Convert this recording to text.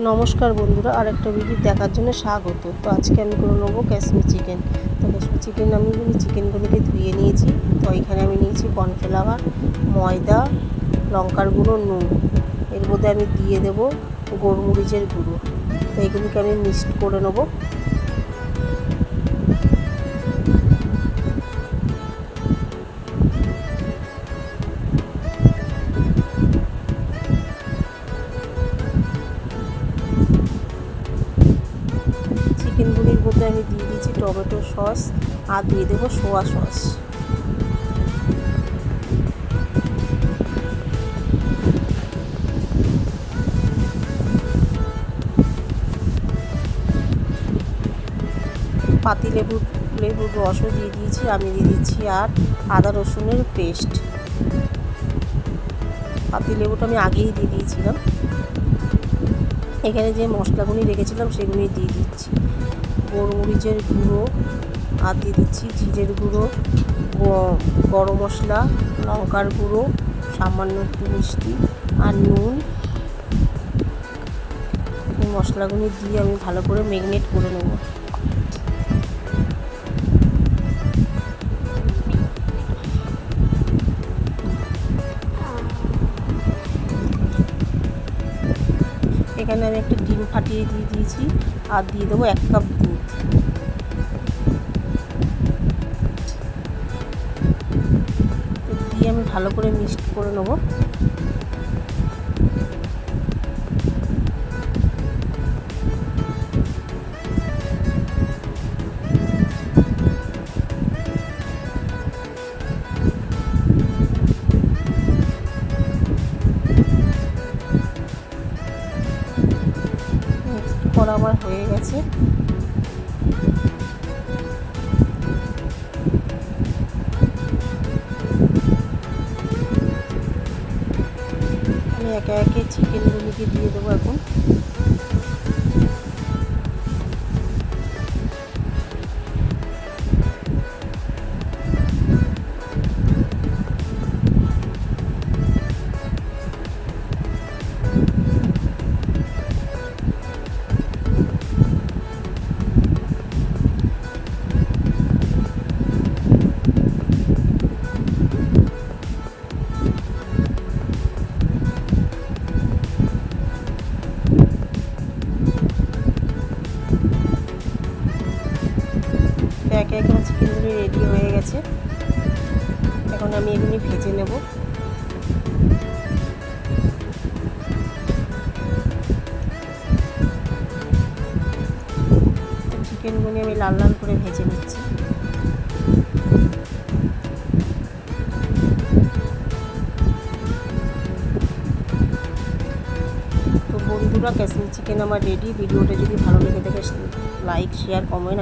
নমস্কার বন্ধুরা, আরেকটা ভিডিও দেখার জন্য স্বাগত। তো আজকে আমি করে নেবো কাশ্মীর চিকেন। তো কাশ্মীর চিকেন আমি চিকেনগুলোকে ধুয়ে নিয়েছি। তো এখানে আমি নিয়েছি কর্নফ্লাওয়ার, ময়দা, লঙ্কার গুঁড়ো, নুন। এর মধ্যে আমি দিয়ে দেবো গোলমরিচের গুঁড়ো। তো এগুলিকে আমি মিক্সড করে নেবো। চিকেনগুলির মধ্যে আমি দিয়ে দিয়েছি টমেটো সস আর দিয়ে দেবো সোয়া সস। লেবুর রসও দিয়ে দিয়েছি। আমি দিয়ে দিচ্ছি আর আদা রসুনের পেস্ট। লেবুটা আমি আগেই দিয়ে দিয়েছিলাম। এখানে যে মশলাগুলি রেখেছিলাম সেগুলি দিয়ে দিচ্ছি। গোলমরিচের গুঁড়ো আর দিয়ে দিচ্ছি জিরের গুঁড়ো, গরম মশলা, লঙ্কার গুঁড়ো, সামান্য একটু মিষ্টি আর নুন। এই মশলাগুলি দিয়ে আমি ভালো করে ম্যারিনেট করে নেব। এখানে আমি একটা ডিম ফাটিয়ে দিয়ে দিয়েছি আর দিয়ে দেবো 1 কাপ দুধ। দিয়ে আমি ভালো করে মিক্সড করে নেব। করা আমার হয়ে গেছে। আমি একে একে চিকেনগুলিকে দিয়ে দেবো এখন। একে একে আমার চিকেনগুলি রেডি হয়ে গেছে। এখন আমি এগুলি ভেজে নেব। চিকেনগুলি আমি লাল লাল করে ভেজে নিচ্ছি। তো বন্ধুরা, কাশ্মীর চিকেন আমার রেডি। ভিডিওটা যদি ভালো লেগে থাকে লাইক, শেয়ার, কমেন্ট